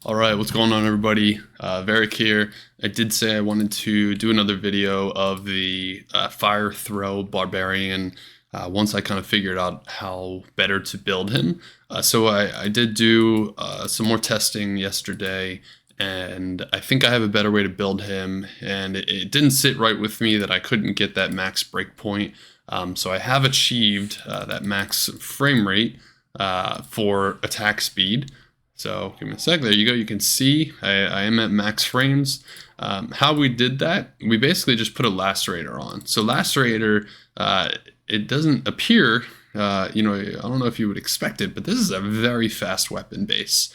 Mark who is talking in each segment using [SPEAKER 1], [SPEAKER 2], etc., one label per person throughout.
[SPEAKER 1] All right, what's going on, everybody? Varric here. I did say I wanted to do another video of the fire throw Barbarian once I kind of figured out how better to build him. So I did do some more testing yesterday, and I think I have a better way to build him, and it didn't sit right with me that I couldn't get that max breakpoint. So I have achieved that max frame rate for attack speed. So give me a sec. There you go. You can see I am at max frames. How we did that, we basically just put a Lacerator on. So Lacerator, it doesn't appear, I don't know if you would expect it, but this is a very fast weapon base.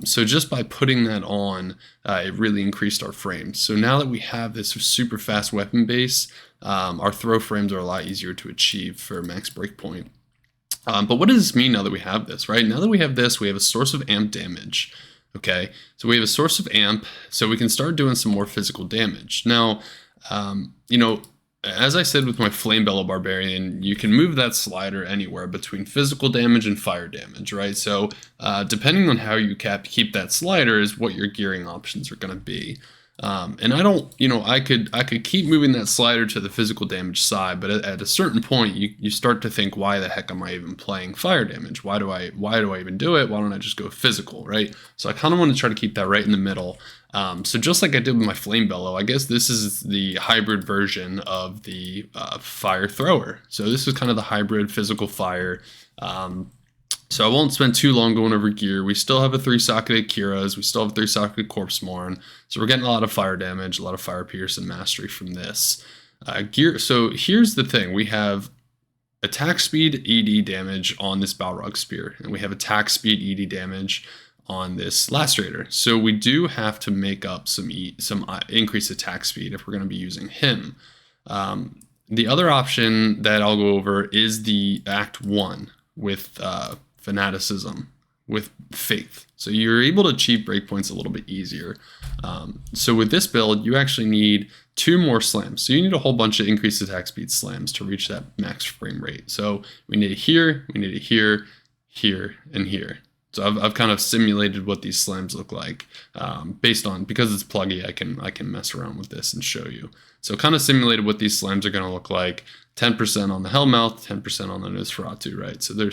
[SPEAKER 1] So just by putting that on, it really increased our frames. So now that we have this super fast weapon base, our throw frames are a lot easier to achieve for max breakpoint. But what does this mean now that we have this, right? Now that we have this, we have a source of amp damage, okay? So we have a source of amp, so we can start doing some more physical damage. Now, as I said with my Flame Bellow Barbarian, you can move that slider anywhere between physical damage and fire damage, right? So depending on how you keep that slider is what your gearing options are gonna be. And I don't, I could keep moving that slider to the physical damage side, but at a certain point, you start to think, why the heck am I even playing fire damage? Why do I even do it? Why don't I just go physical, right? So I kind of want to try to keep that right in the middle. So just like I did with my Flame Bellow, I guess this is the hybrid version of the fire thrower. So this is kind of the hybrid physical fire. So I won't spend too long going over gear. We still have a 3-socketed Kira's. We still have a 3-socketed Corpse Mourn. So we're getting a lot of fire damage, a lot of fire pierce and mastery from this. Gear. So here's the thing. We have attack speed ED damage on this Balrog Spear. And we have attack speed ED damage on this Lacerator. So we do have to make up some increased attack speed if we're going to be using him. The other option that I'll go over is the Act 1 with fanaticism, with faith. So you're able to achieve breakpoints a little bit easier. So with this build, you actually need 2 more slams. So you need a whole bunch of increased attack speed slams to reach that max frame rate. So we need it here, we need it here, here, and here. So I've kind of simulated what these slams look like based on, because it's Plugy, I can mess around with this and show you. So kind of simulated what these slams are going to look like. 10% on the Hellmouth, 10% on the Nosferatu, right? So they're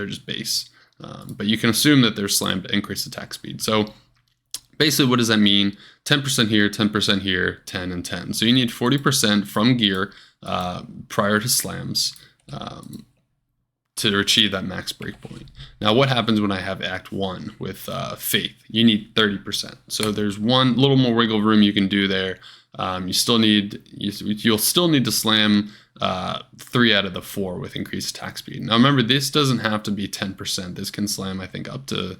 [SPEAKER 1] just base. But you can assume that they're slammed to increase attack speed. So basically, what does that mean? 10% here, 10% here, 10 and 10. So you need 40% from gear prior to slams to achieve that max breakpoint. Now, what happens when I have Act 1 with Faith? You need 30%. So there's one little more wiggle room you can do there. You'll still need to slam 3 out of the 4 with increased attack speed. Now remember, this doesn't have to be 10%. This can slam, I think, up to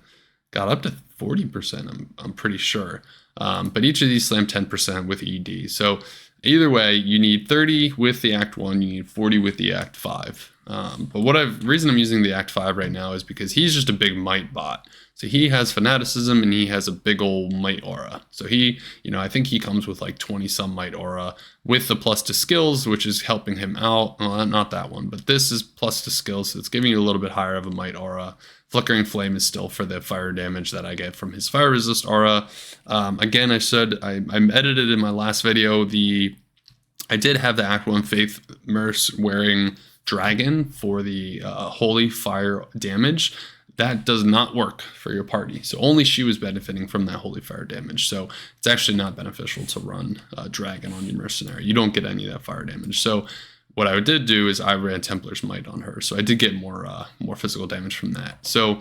[SPEAKER 1] 40%. I'm pretty sure. But each of these slam 10% with ED. So either way, you need 30 with the Act 1. You need 40 with the Act 5. But reason I'm using the Act 5 right now is because he's just a big might bot. So he has fanaticism and he has a big old might aura. So he, I think he comes with like 20 some might aura with the plus to skills, which is helping him out. Well, not that one, but this is plus to skills. So it's giving you a little bit higher of a might aura. Flickering Flame is still for the fire damage that I get from his fire resist aura. Again, I said I edited in my last video. I did have the Act 1 Faith Merc wearing Dragon for the holy fire damage. That does not work for your party. So only she was benefiting from that holy fire damage. So it's actually not beneficial to run Dragon on your Mercenary. You don't get any of that fire damage. So what I did do is I ran Templar's Might on her. So I did get more physical damage from that. So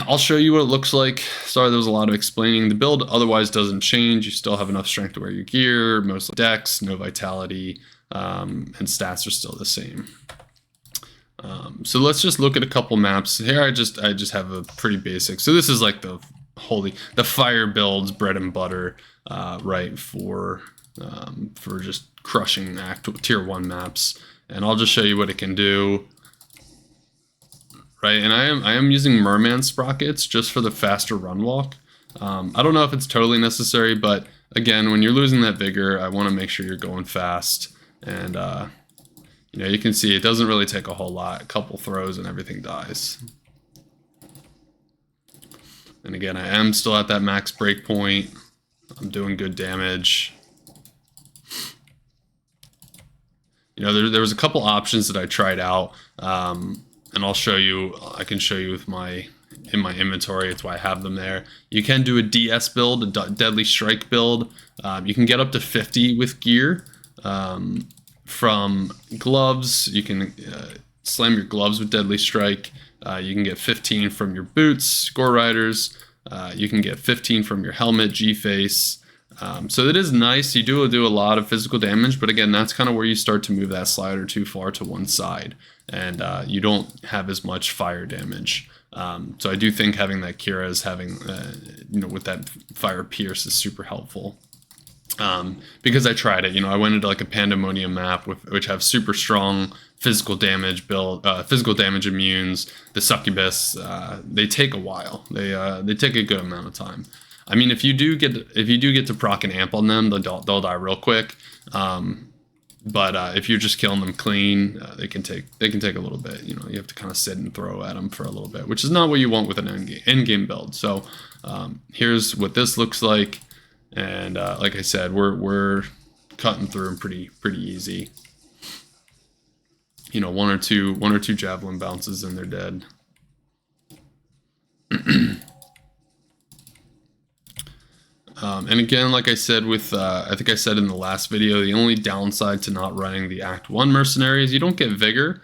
[SPEAKER 1] I'll show you what it looks like. Sorry, there was a lot of explaining. The build otherwise doesn't change. You still have enough strength to wear your gear, mostly dex, no vitality, and stats are still the same. So let's just look at a couple maps. Here I just have a pretty basic. So this is like the fire builds, bread and butter, right, for just crushing tier 1 maps. And I'll just show you what it can do. Right, and I am using Merman sprockets just for the faster run walk. I don't know if it's totally necessary, but again, when you're losing that vigor, I want to make sure you're going fast. And you can see it doesn't really take a whole lot. A couple throws and everything dies. And again, I am still at that max breakpoint. I'm doing good damage. You know, there was a couple options that I tried out, and I'll show you. I can show you with in my inventory. It's why I have them there. You can do a DS build, a Deadly Strike build. You can get up to 50 with gear. From gloves, you can slam your gloves with Deadly Strike. You can get 15 from your boots, Score Riders. You can get 15 from your helmet, G-Face. So it is nice. You do a lot of physical damage, but again, that's kind of where you start to move that slider too far to one side, and you don't have as much fire damage. So I do think having that Kira is having, you know, with that fire pierce is super helpful. Because I tried it, you know, I went into like a Pandemonium map which have super strong physical damage build, physical damage immunes. The succubus, they take a while. They take a good amount of time. I mean, if you do get to proc an amp on them, they'll die real quick. But if you're just killing them clean, they can take a little bit. You know, you have to kind of sit and throw at them for a little bit, which is not what you want with an end game build. So here's what this looks like, and like I said, we're cutting through them pretty easy. You know, one or two javelin bounces and they're dead. And again, like I said I think I said in the last video, the only downside to not running the Act 1 Mercenary is you don't get Vigor.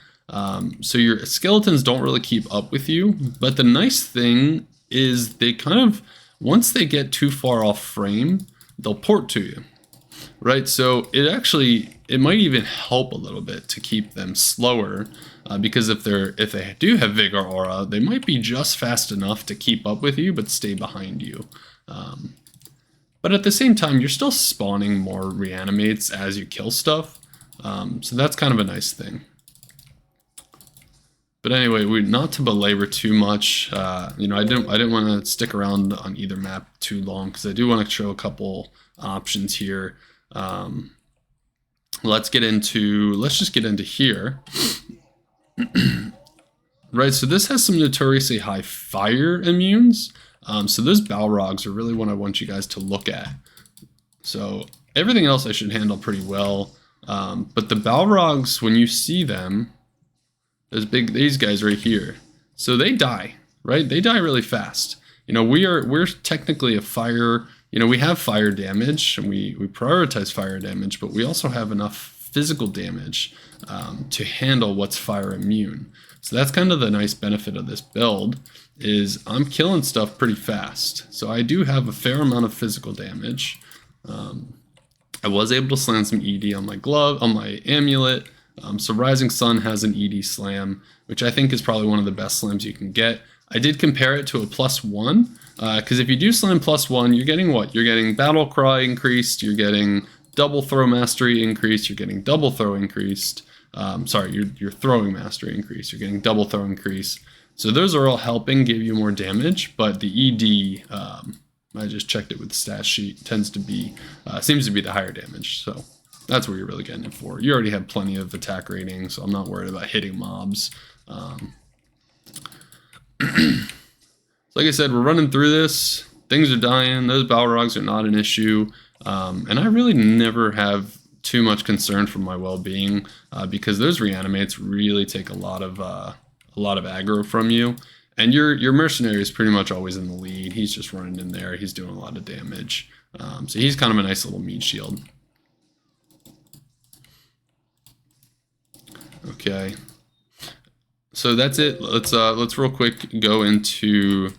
[SPEAKER 1] So your skeletons don't really keep up with you. But the nice thing is they kind of, once they get too far off frame, they'll port to you. Right? So it might even help a little bit to keep them slower. Because if they do have Vigor Aura, they might be just fast enough to keep up with you, but stay behind you. But at the same time, you're still spawning more reanimates as you kill stuff. So that's kind of a nice thing. But anyway, not to belabor too much. You know, I didn't want to stick around on either map too long because I do want to show a couple options here. Let's just get into here. Right, so this has some notoriously high fire immunes. So those Balrogs are really what I want you guys to look at. So everything else I should handle pretty well. But the Balrogs, when you see them, these guys right here. So they die, right? They die really fast. You know, we're technically a fire, you know, we have fire damage and we prioritize fire damage, but we also have enough physical damage to handle what's fire immune. So that's kind of the nice benefit of this build, is I'm killing stuff pretty fast. So I do have a fair amount of physical damage. I was able to slam some ED on my glove, on my amulet. So Rising Sun has an ED slam, which I think is probably one of the best slams you can get. I did compare it to a +1, because if you do slam +1, you're getting what? You're getting Battle Cry increased, you're getting double throw mastery increased, you're getting double throw increased. Sorry, your throwing mastery increase, you're getting double throw increase. So those are all helping give you more damage, but the ED, I just checked it with the stat sheet, seems to be the higher damage. So that's where you're really getting it for. You already have plenty of attack rating, so I'm not worried about hitting mobs. Like I said, we're running through this. Things are dying. Those Balrogs are not an issue. And I really never have too much concern for my well-being, because those reanimates really take a lot of aggro from you. And your mercenary is pretty much always in the lead. He's just running in there. He's doing a lot of damage. So he's kind of a nice little meat shield. Okay. So that's it. Let's real quick go into,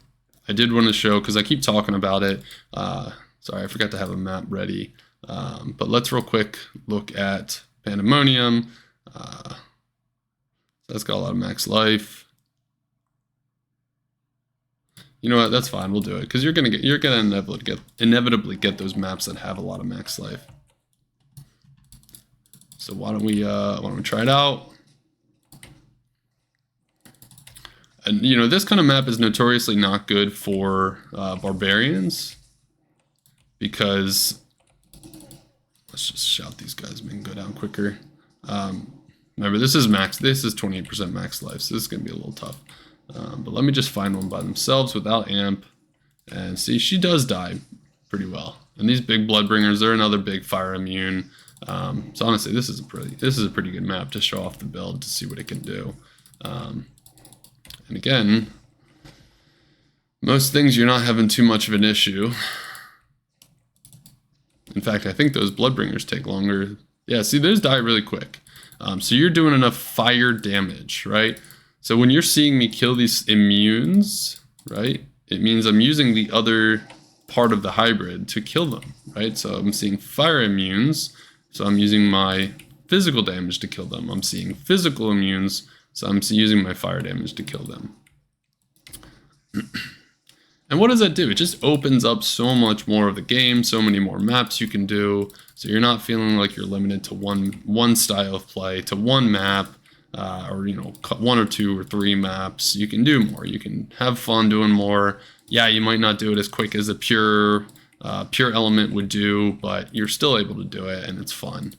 [SPEAKER 1] I did want to show, because I keep talking about it. Sorry, I forgot to have a map ready. But let's real quick look at Pandemonium. That's got a lot of max life. You know what? That's fine. We'll do it, because you're gonna inevitably get those maps that have a lot of max life. So why don't we try it out? And you know, this kind of map is notoriously not good for barbarians, because let's just shout these guys, make them go down quicker. Remember, this is 28% max life, so this is gonna be a little tough. But let me just find one by themselves without amp. And see, she does die pretty well. And these big Bloodbringers, they're another big fire immune. So honestly, this is a pretty good map to show off the build to see what it can do. And again, most things you're not having too much of an issue. In fact, I think those Bloodbringers take longer. Yeah, see, those die really quick. So you're doing enough fire damage, right? So when you're seeing me kill these immunes, right, it means I'm using the other part of the hybrid to kill them, right? So I'm seeing fire immunes, so I'm using my physical damage to kill them. I'm seeing physical immunes, so I'm using my fire damage to kill them. And what does that do? It just opens up so much more of the game, so many more maps you can do, so you're not feeling like you're limited to one style of play, to one map, or, you know, 1 or 2 or 3 maps. You can do more. You can have fun doing more. Yeah, you might not do it as quick as a pure element would do, but you're still able to do it, and it's fun.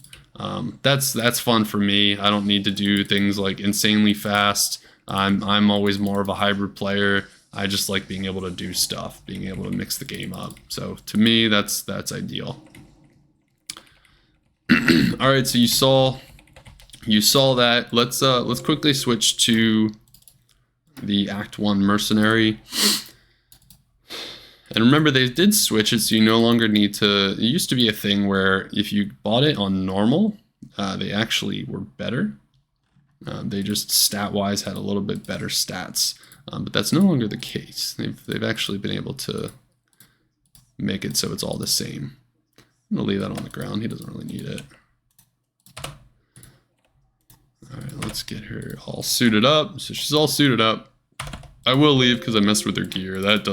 [SPEAKER 1] That's fun for me. I don't need to do things like insanely fast. I'm always more of a hybrid player. I just like being able to do stuff, being able to mix the game up. So to me, that's ideal. All right, so you saw that. Let's quickly switch to the Act 1 Mercenary. And remember, they did switch it, so you no longer need to... It used to be a thing where if you bought it on normal, they actually were better. They just stat-wise had a little bit better stats. But that's no longer the case. They've actually been able to make it so it's all the same. I'm going to leave that on the ground. He doesn't really need it. Alright, let's get her all suited up. So she's all suited up. I will leave because I messed with her gear. That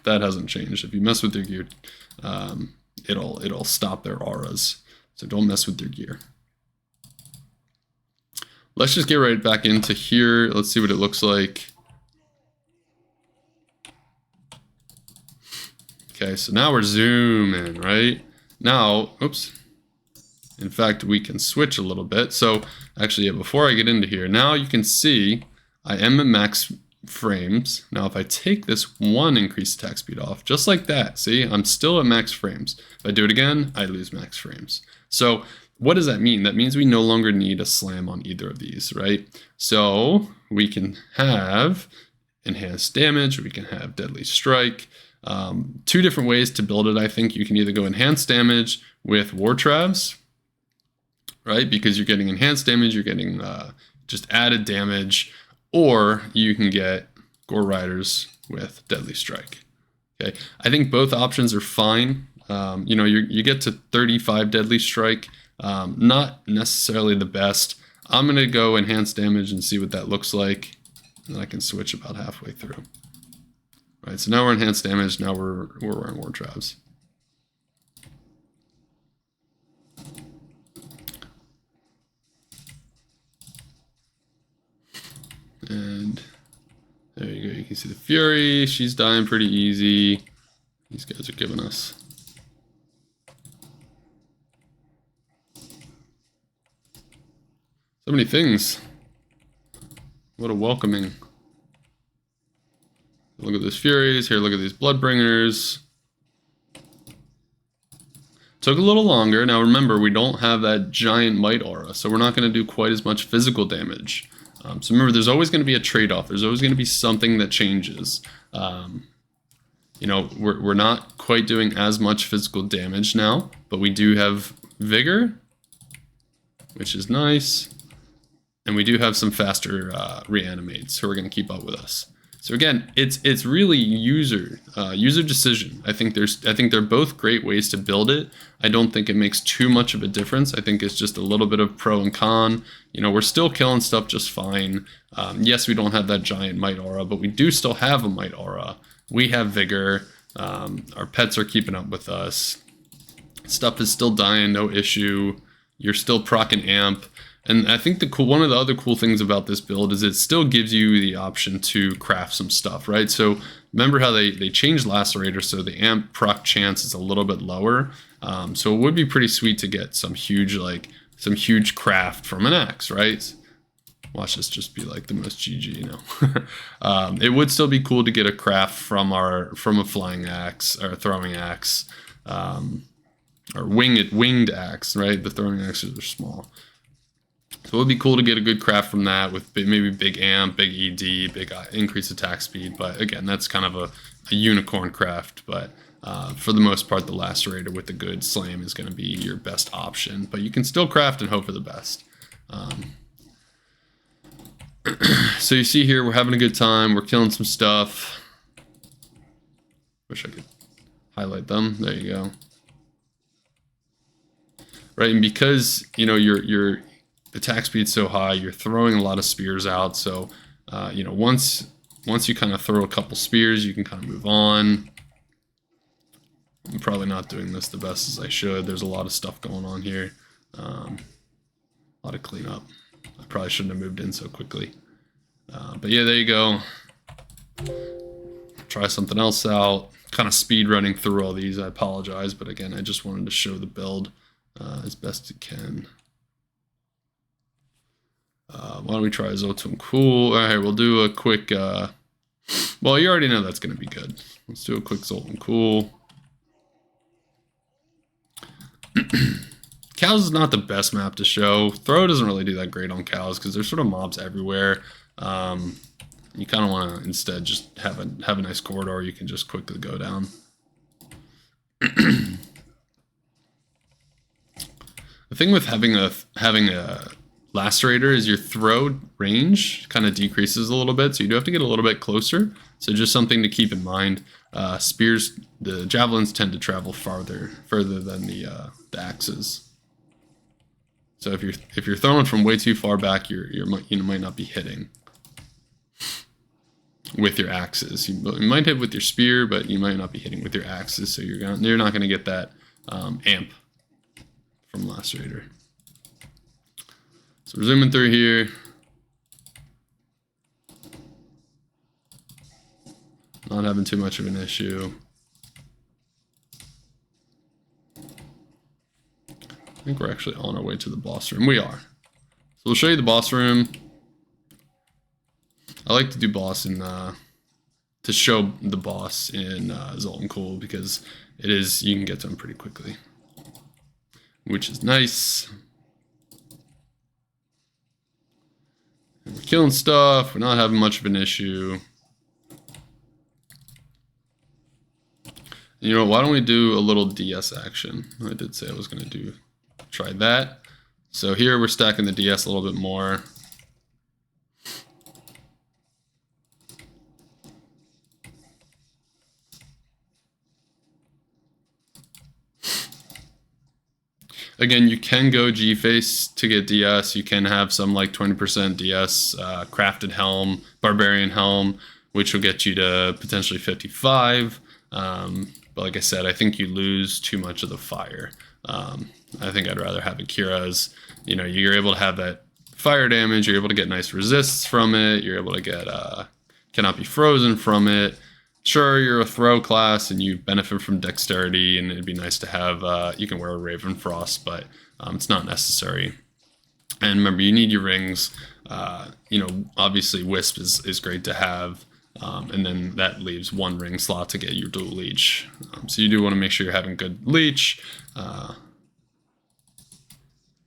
[SPEAKER 1] hasn't changed. If you mess with their gear, it'll stop their auras. So don't mess with their gear. Let's just get right back into here. Let's see what it looks like. Okay, so now we're zooming, right? Now, oops. In fact, we can switch a little bit. So actually, yeah, before I get into here, now you can see I am at max frames. Now, if I take this one increased attack speed off, just like that, see, I'm still at max frames. If I do it again, I lose max frames. So what does that mean? That means we no longer need a slam on either of these, right? So we can have enhanced damage, we can have deadly strike. 2 different ways to build it, I think. You can either go enhanced damage with War Travs, right? Because you're getting enhanced damage, you're getting just added damage, or you can get Gore Riders with deadly strike. Okay, I think both options are fine. You know, you get to 35 deadly strike, not necessarily the best. I'm gonna go enhanced damage and see what that looks like, and I can switch about halfway through. Right, so now we're enhanced damage, now we're wearing War Travs. And there you go, you can see the Fury, she's dying pretty easy. These guys are giving us so many things. What a welcoming. Look at those Furies, here look at these Bloodbringers. Took a little longer. Now remember, we don't have that giant might aura, so we're not going to do quite as much physical damage. So remember, there's always going to be a trade-off. There's always going to be something that changes. You know, we're not quite doing as much physical damage now, but we do have Vigor, which is nice. And we do have some faster reanimates who are going to keep up with us. So again, it's really user decision. I think they're both great ways to build it. I don't think it makes too much of a difference. I think it's just a little bit of pro and con. You know, we're still killing stuff just fine. Yes, we don't have that giant might aura, but we do still have a might aura. We have vigor. Our pets are keeping up with us. Stuff is still dying, no issue. You're still proccing amp. And I think one of the other cool things about this build is it still gives you the option to craft some stuff, right? So remember how they changed Lacerator, so the amp proc chance is a little bit lower. So it would be pretty sweet to get some huge craft from an axe, right? Watch this just be like the most GG, you know. It would still be cool to get a craft from a flying axe or a throwing axe, or winged axe, right? The throwing axes are small. So it would be cool to get a good craft from that with maybe big amp, big ED, big increased attack speed. But again, that's kind of a unicorn craft. But for the most part, the Lacerator with the good slam is going to be your best option. But you can still craft and hope for the best. So you see here, we're having a good time. We're killing some stuff. Wish I could highlight them. There you go. Right, and because, you know, your attack speed's so high, you're throwing a lot of spears out. So, you know, once you kind of throw a couple spears, you can kind of move on. I'm probably not doing this the best as I should. There's a lot of stuff going on here. A lot of cleanup. I probably shouldn't have moved in so quickly. But yeah, there you go. Try something else out. Kind of speed running through all these. I apologize, but again, I just wanted to show the build as best it can. Why don't we try Zoltun Kulle? All right, we'll do a quick... well, you already know that's going to be good. Let's do a quick Zoltun Kulle. Cows is not the best map to show. Throw doesn't really do that great on cows because there's sort of mobs everywhere. You kind of want to instead just have a nice corridor you can just quickly go down. The thing with having a Lacerator is your throw range kind of decreases a little bit, so you do have to get a little bit closer. So just something to keep in mind. Spears, the javelins tend to travel further than the axes. So if you're throwing from way too far back, you might not be hitting with your axes. You might hit with your spear, but you might not be hitting with your axes. So you're not gonna get that amp from Lacerator. So we're zooming through here. Not having too much of an issue. I think we're actually on our way to the boss room. We are. So we'll show you the boss room. I like to do boss in to show the boss in Zoltun Kulle because you can get to him pretty quickly, which is nice. And we're killing stuff. We're not having much of an issue. You know, why don't we do a little DS action? I did say I was going to try that. So here we're stacking the DS a little bit more. Again, you can go G-Face to get DS. You can have some like 20% DS crafted helm, Barbarian helm, which will get you to potentially 55. But like I said, I think you lose too much of the fire. I think I'd rather have Akira's. You know, you're able to have that fire damage. You're able to get nice resists from it. You're able to get cannot be frozen from it. Sure, you're a throw class and you benefit from dexterity, and it'd be nice to have, you can wear a Raven Frost, but it's not necessary. And remember, you need your rings. You know, obviously Wisp is great to have, and then that leaves one ring slot to get your dual leech. So you do want to make sure you're having good leech.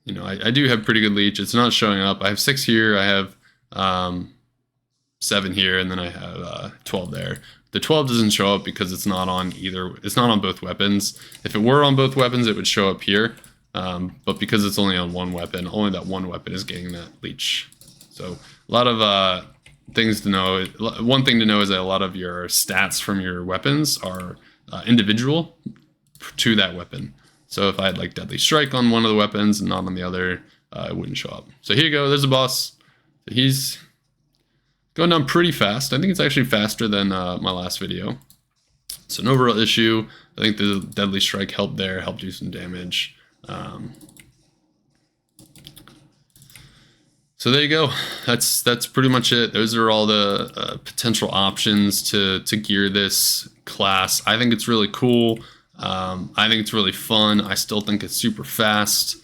[SPEAKER 1] You know, I do have pretty good leech. It's not showing up. I have 6 here, I have 7 here, and then I have 12 there. The 12 doesn't show up because it's not on either. It's not on both weapons. If it were on both weapons, it would show up here. But because it's only on one weapon, only that one weapon is getting that leech. So a lot of things to know. One thing to know is that a lot of your stats from your weapons are individual to that weapon. So if I had like Deadly Strike on one of the weapons and not on the other, it wouldn't show up. So here you go. There's a boss. So he's going down pretty fast. I think it's actually faster than my last video. So no real issue. I think the Deadly Strike helped there, helped do some damage. So there you go. That's pretty much it. Those are all the potential options to gear this class. I think it's really cool. I think it's really fun. I still think it's super fast.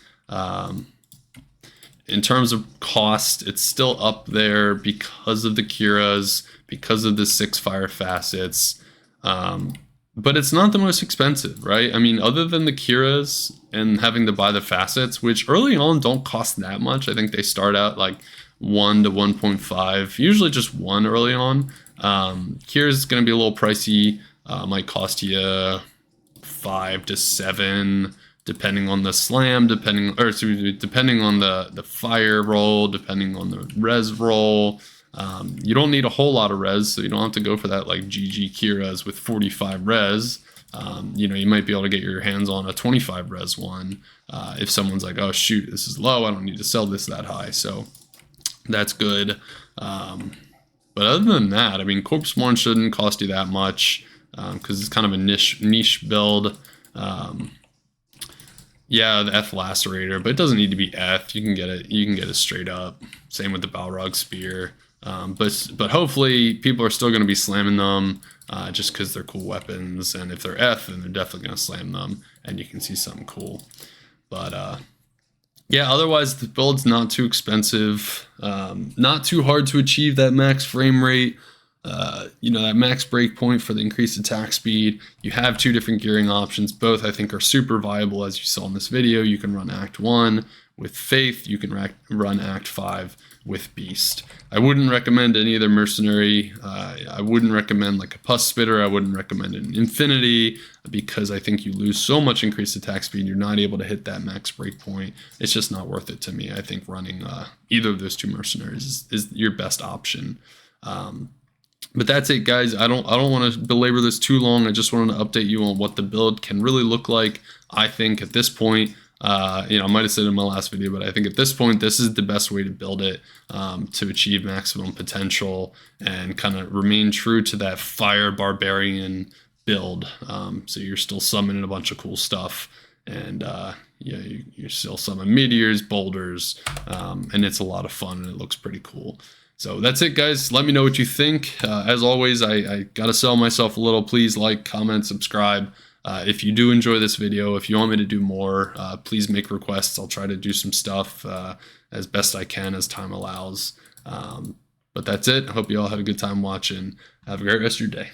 [SPEAKER 1] in terms of cost, it's still up there because of the Kiras, because of the 6 fire facets. But it's not the most expensive, right? I mean, other than the Kiras and having to buy the facets, which early on don't cost that much. I think they start out like 1 to 1.5, usually just 1 early on. Kira's is going to be a little pricey. Might cost you 5 to 7, depending on the slam, depending on the fire roll, depending on the res roll. You don't need a whole lot of res, so you don't have to go for that like GG Kiras with 45 res. You know, you might be able to get your hands on a 25 res one if someone's like, oh shoot, this is low, I don't need to sell this that high. So that's good. But other than that, I mean, Corpse Mourn shouldn't cost you that much because it's kind of a niche build. Yeah, the F Lacerator, but it doesn't need to be F. You can get it. You can get it straight up. Same with the Balrog Spear. But hopefully people are still going to be slamming them just because they're cool weapons. And if they're F, then they're definitely going to slam them, and you can see something cool. But yeah, otherwise the build's not too expensive. Not too hard to achieve that max frame rate. You know, that max breakpoint for the increased attack speed. You have 2 different gearing options. Both I think are super viable, as you saw in this video. You can run Act 1 with Faith. You can run Act 5 with Beast. I wouldn't recommend any other Mercenary. I wouldn't recommend like a Pus Spitter. I wouldn't recommend an Infinity because I think you lose so much increased attack speed. You're not able to hit that max breakpoint. It's just not worth it to me. I think running either of those 2 Mercenaries is your best option. But that's it, guys. I don't want to belabor this too long. I just wanted to update you on what the build can really look like. I think at this point, you know, I might have said in my last video, but I think at this point, this is the best way to build it to achieve maximum potential and kind of remain true to that Fire Barbarian build. So you're still summoning a bunch of cool stuff, and yeah, you're still summoning meteors, boulders, and it's a lot of fun and it looks pretty cool. So that's it, guys. Let me know what you think. As always, I got to sell myself a little. Please like, comment, subscribe. If you do enjoy this video, if you want me to do more, please make requests. I'll try to do some stuff as best I can as time allows. But that's it. I hope you all had a good time watching. Have a great rest of your day.